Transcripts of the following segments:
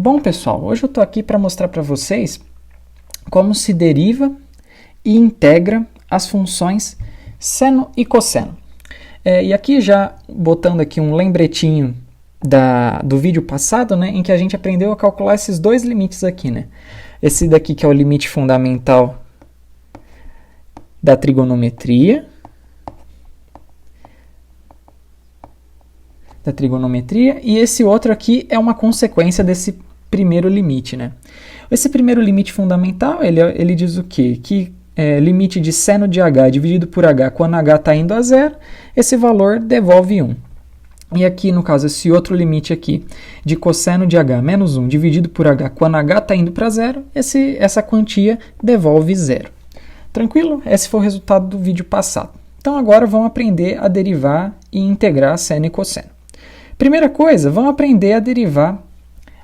Bom, pessoal, hoje eu estou aqui para mostrar para vocês como se deriva e integra as funções seno e cosseno. E aqui já botando aqui um lembretinho do vídeo passado, né, em que a gente aprendeu a calcular esses dois limites aqui, né? Esse daqui que é o limite fundamental da trigonometria, e esse outro aqui é uma consequência desse primeiro limite, né? Esse primeiro limite fundamental, ele diz o quê? Que limite de seno de h dividido por h quando h está indo a zero, esse valor devolve 1. E aqui, no caso, esse outro limite aqui, de cosseno de h menos 1 dividido por h quando h está indo para zero, essa quantia devolve 0. Tranquilo? Esse foi o resultado do vídeo passado. Então agora vamos aprender a derivar e integrar seno e cosseno. Primeira coisa, vamos aprender a derivar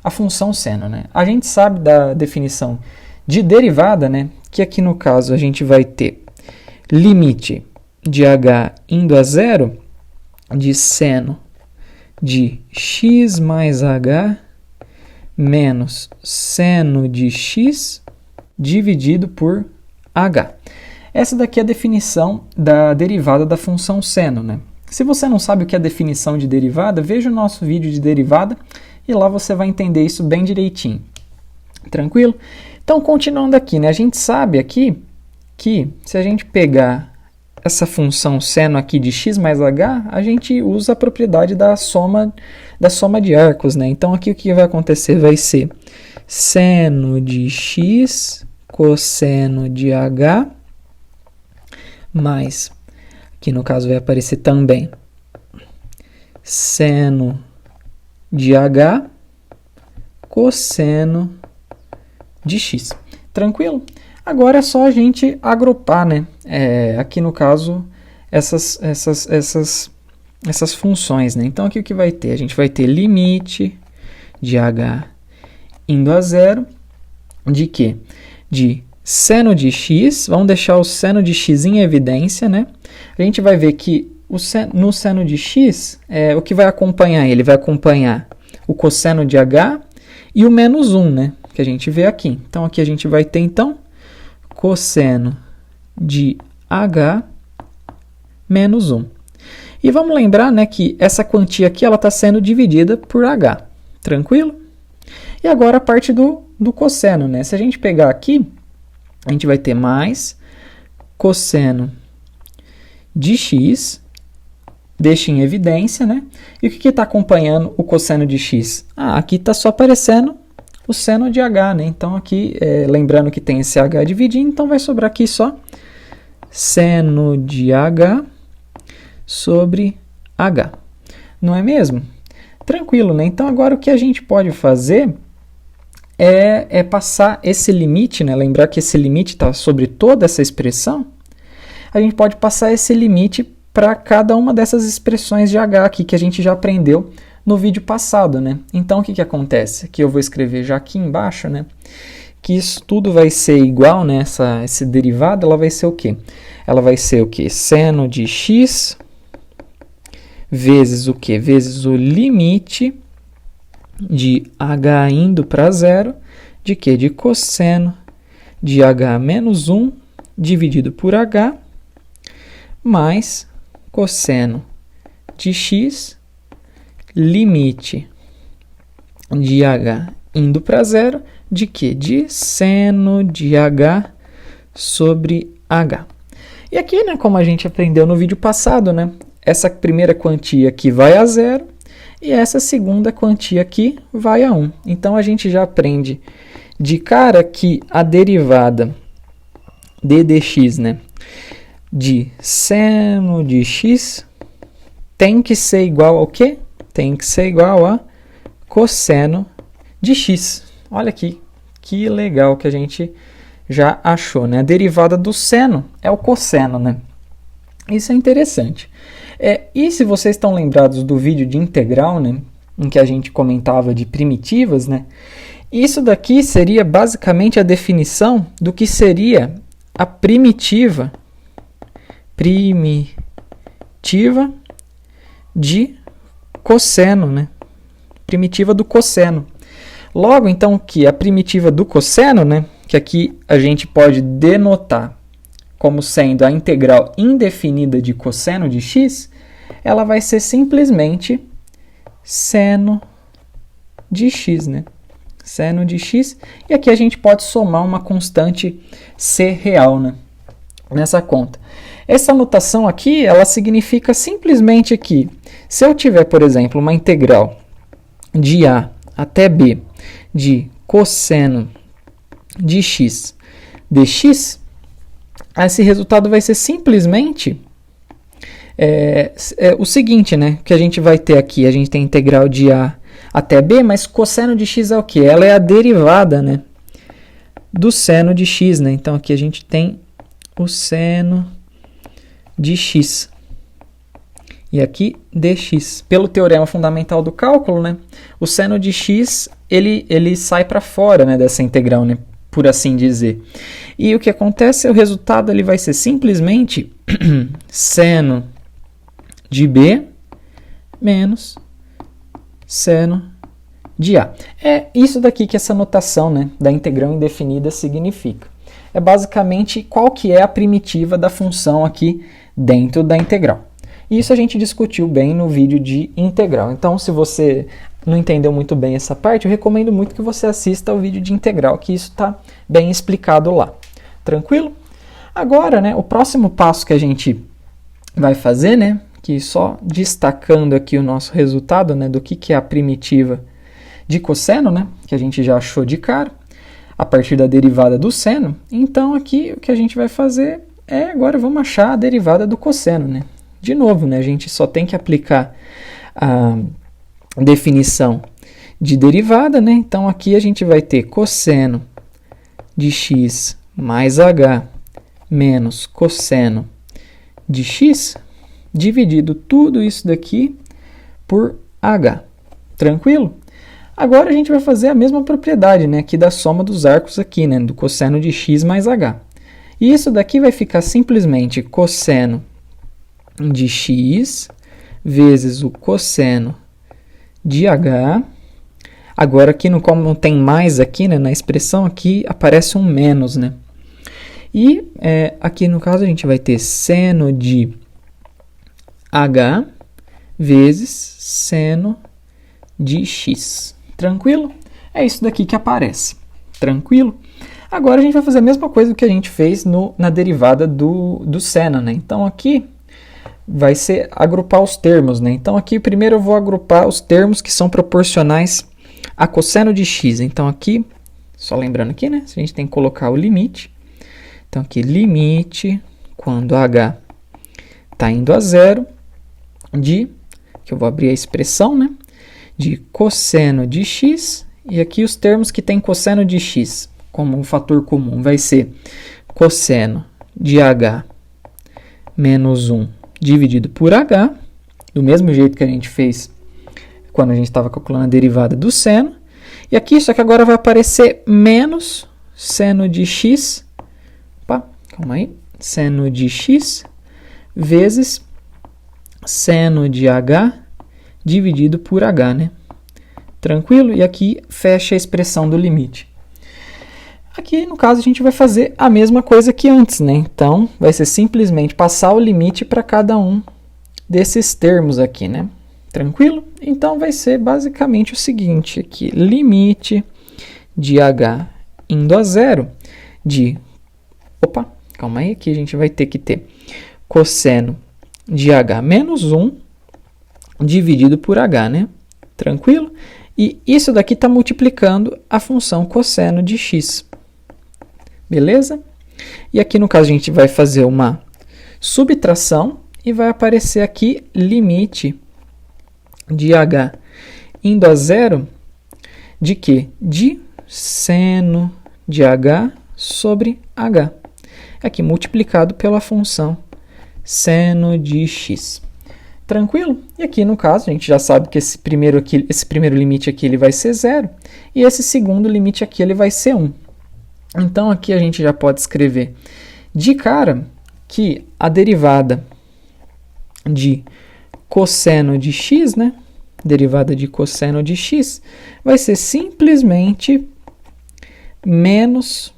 a função seno, né? A gente sabe da definição de derivada, né? Que aqui no caso a gente vai ter limite de h indo a zero de seno de x mais h menos seno de x dividido por h. Essa daqui é a definição da derivada da função seno, né? Se você não sabe o que é a definição de derivada, veja o nosso vídeo de derivada e lá você vai entender isso bem direitinho. Tranquilo? Então, continuando aqui, né? A gente sabe aqui que se a gente pegar essa função seno aqui de x mais h, a gente usa a propriedade da soma de arcos, né? Então, aqui o que vai acontecer vai ser seno de x cosseno de h mais, aqui no caso vai aparecer também, seno de h cosseno de x. Tranquilo? Agora é só a gente agrupar, né? Aqui no caso, essas funções, né? Então aqui o que vai ter? A gente vai ter limite de h indo a zero de quê? De seno de x, vamos deixar o seno de x em evidência, né? A gente vai ver que no seno de x, o que vai acompanhar ele? Vai acompanhar o cosseno de h e o menos 1, né? Que a gente vê aqui. Então, aqui a gente vai ter, então, cosseno de h menos 1. E vamos lembrar, né, que essa quantia aqui está sendo dividida por h. Tranquilo? E agora a parte do cosseno, né? Se a gente pegar aqui, a gente vai ter mais cosseno de x, deixa em evidência, né? E o que está acompanhando o cosseno de x? Aqui está só aparecendo o seno de h, né? Então aqui, lembrando que tem esse h dividindo, então vai sobrar aqui só seno de h sobre h. Não é mesmo? Tranquilo, né? Então agora o que a gente pode fazer é passar esse limite, né? Lembrar que esse limite está sobre toda essa expressão. A gente pode passar esse limite para cada uma dessas expressões de h aqui que a gente já aprendeu no vídeo passado, né? Então, o que acontece? Aqui eu vou escrever já aqui embaixo, né? Que isso tudo vai ser igual, né? Essa derivada, ela vai ser o quê? Ela vai ser o quê? Seno de x vezes o quê? Vezes o limite de h indo para zero de quê? De cosseno de h menos 1 dividido por h mais cosseno de x limite de h indo para zero de quê? De seno de h sobre h. E aqui, né, como a gente aprendeu no vídeo passado, né, essa primeira quantia aqui vai a zero e essa segunda quantia aqui vai a 1. Então, a gente já aprende de cara que a derivada d dx, né, de seno de x tem que ser igual ao quê? Tem que ser igual a cosseno de x. Olha aqui, que legal que a gente já achou, né? A derivada do seno é o cosseno, né? Isso é interessante. E se vocês estão lembrados do vídeo de integral, né? Em que a gente comentava de primitivas, né? Isso daqui seria basicamente a definição do que seria a primitiva de cosseno, né? Primitiva do cosseno. Logo, então, que a primitiva do cosseno, né, que aqui a gente pode denotar como sendo a integral indefinida de cosseno de x, ela vai ser simplesmente seno de x, né? Seno de x, e aqui a gente pode somar uma constante c real, né, nessa conta. Essa notação aqui, ela significa simplesmente que, se eu tiver, por exemplo, uma integral de a até b de cosseno de x dx, esse resultado vai ser simplesmente o seguinte, né? Que a gente vai ter aqui, a gente tem a integral de a até b, mas cosseno de x é o quê? Ela é a derivada, né, do seno de x, né? Então aqui a gente tem o seno de x. E aqui dx. Pelo teorema fundamental do cálculo, né, o seno de x ele sai para fora, né, dessa integral, né, por assim dizer. E o que acontece, o resultado ele vai ser simplesmente seno de b menos seno de a. É isso daqui que essa notação, né, da integral indefinida significa. É basicamente qual que é a primitiva da função aqui dentro da integral. Isso a gente discutiu bem no vídeo de integral. Então, se você não entendeu muito bem essa parte, eu recomendo muito que você assista ao vídeo de integral, que isso está bem explicado lá. Tranquilo? Agora, né, o próximo passo que a gente vai fazer, né, que só destacando aqui o nosso resultado, né, do que é a primitiva de cosseno, né, que a gente já achou de cara, a partir da derivada do seno. Então, aqui o que a gente vai fazer é, agora vamos achar a derivada do cosseno, né. De novo, né, a gente só tem que aplicar a definição de derivada, né? Então, aqui a gente vai ter cosseno de x mais h menos cosseno de x, dividido tudo isso daqui por h. Tranquilo? Agora a gente vai fazer a mesma propriedade, né, aqui da soma dos arcos aqui, né, do cosseno de x mais h. E isso daqui vai ficar simplesmente cosseno de x vezes o cosseno de h. Agora aqui, como não tem mais aqui, né, na expressão aqui aparece um menos, né? E aqui no caso a gente vai ter seno de h vezes seno de x. Tranquilo? É isso daqui que aparece. Tranquilo? Agora a gente vai fazer a mesma coisa que a gente fez na derivada do seno, né? Então aqui vai ser agrupar os termos, né? Então aqui primeiro eu vou agrupar os termos que são proporcionais a cosseno de x. Então aqui, só lembrando aqui, né? A gente tem que colocar o limite. Então aqui, limite, quando h está indo a zero, que eu vou abrir a expressão, né? De cosseno de x, e aqui os termos que tem cosseno de x como um fator comum vai ser cosseno de h menos 1 dividido por h, do mesmo jeito que a gente fez quando a gente estava calculando a derivada do seno. E aqui, só que agora vai aparecer menos seno de x, calma aí, seno de x vezes seno de h dividido por h, né? Tranquilo? E aqui fecha a expressão do limite. Aqui, no caso, a gente vai fazer a mesma coisa que antes, né? Então, vai ser simplesmente passar o limite para cada um desses termos aqui, né? Tranquilo? Então, vai ser basicamente o seguinte aqui. Limite de h indo a zero de... Opa, calma aí, aqui a gente vai ter que ter cosseno de h menos 1 dividido por h, né? Tranquilo? E isso daqui está multiplicando a função cosseno de x. Beleza? E aqui, no caso, a gente vai fazer uma subtração e vai aparecer aqui limite de h indo a zero de quê? De seno de h sobre h. Aqui multiplicado pela função seno de x. Tranquilo? E aqui, no caso, a gente já sabe que esse primeiro limite aqui ele vai ser zero e esse segundo limite aqui ele vai ser 1. Então, aqui a gente já pode escrever de cara que a derivada de cosseno de x, né, derivada de cosseno de x, vai ser simplesmente menos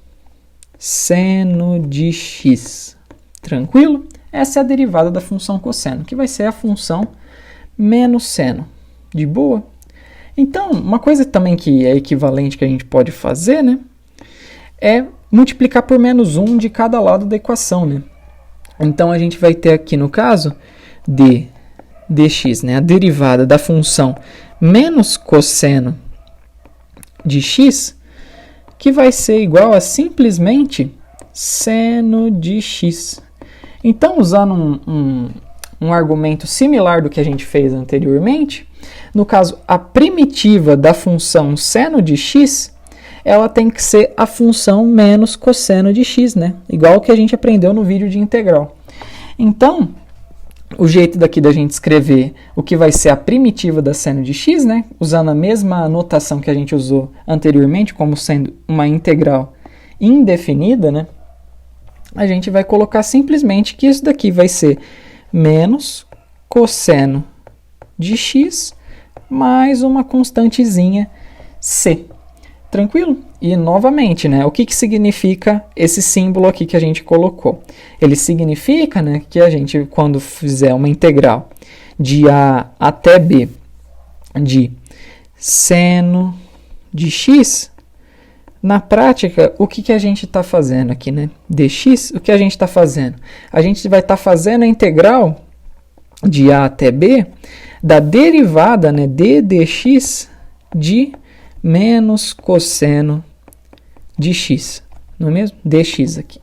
seno de x. Tranquilo? Essa é a derivada da função cosseno, que vai ser a função menos seno. De boa? Então, uma coisa também que é equivalente que a gente pode fazer, né, é multiplicar por menos 1 de cada lado da equação, né? Então, a gente vai ter aqui, no caso, dx, né, a derivada da função menos cosseno de x, que vai ser igual a simplesmente seno de x. Então, usando um argumento similar do que a gente fez anteriormente, no caso, a primitiva da função seno de x, ela tem que ser a função menos cosseno de x, né? Igual que a gente aprendeu no vídeo de integral. Então, o jeito daqui da gente escrever o que vai ser a primitiva da seno de x, né? Usando a mesma notação que a gente usou anteriormente, como sendo uma integral indefinida, né? A gente vai colocar simplesmente que isso daqui vai ser menos cosseno de x mais uma constantezinha c. Tranquilo? E, novamente, né, o que significa esse símbolo aqui que a gente colocou? Ele significa, né, que a gente, quando fizer uma integral de a até b de seno de x, na prática, o que a gente está fazendo aqui, né? Dx, o que a gente está fazendo? A gente vai estar fazendo a integral de a até b da derivada, né, d dx de menos cosseno de x, não é mesmo? Dx aqui.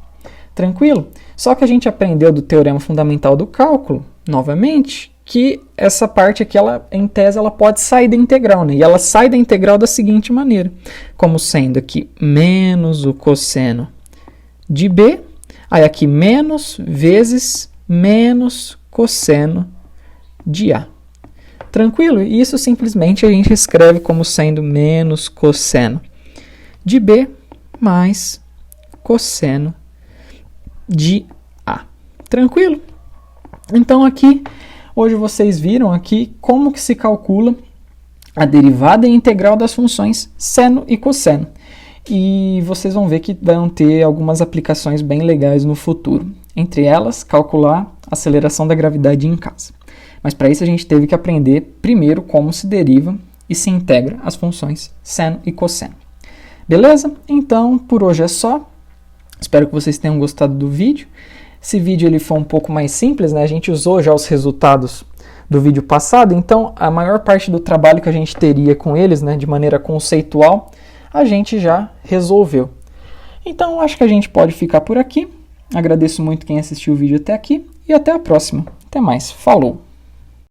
Tranquilo? Só que a gente aprendeu do teorema fundamental do cálculo, novamente, que essa parte aqui, ela, em tese, ela pode sair da integral, né? E ela sai da integral da seguinte maneira, como sendo aqui menos o cosseno de b, aí aqui menos vezes menos cosseno de a. Tranquilo? E isso simplesmente a gente escreve como sendo menos cosseno de b mais cosseno de a. Tranquilo? Então aqui, hoje vocês viram aqui como que se calcula a derivada integral das funções seno e cosseno. E vocês vão ver que vão ter algumas aplicações bem legais no futuro. Entre elas, calcular a aceleração da gravidade em casa. Mas para isso a gente teve que aprender primeiro como se deriva e se integra as funções seno e cosseno. Beleza? Então, por hoje é só. Espero que vocês tenham gostado do vídeo. Esse vídeo ele foi um pouco mais simples, né? A gente usou já os resultados do vídeo passado, então a maior parte do trabalho que a gente teria com eles, né, de maneira conceitual, a gente já resolveu. Então, acho que a gente pode ficar por aqui. Agradeço muito quem assistiu o vídeo até aqui e até a próxima. Até mais. Falou!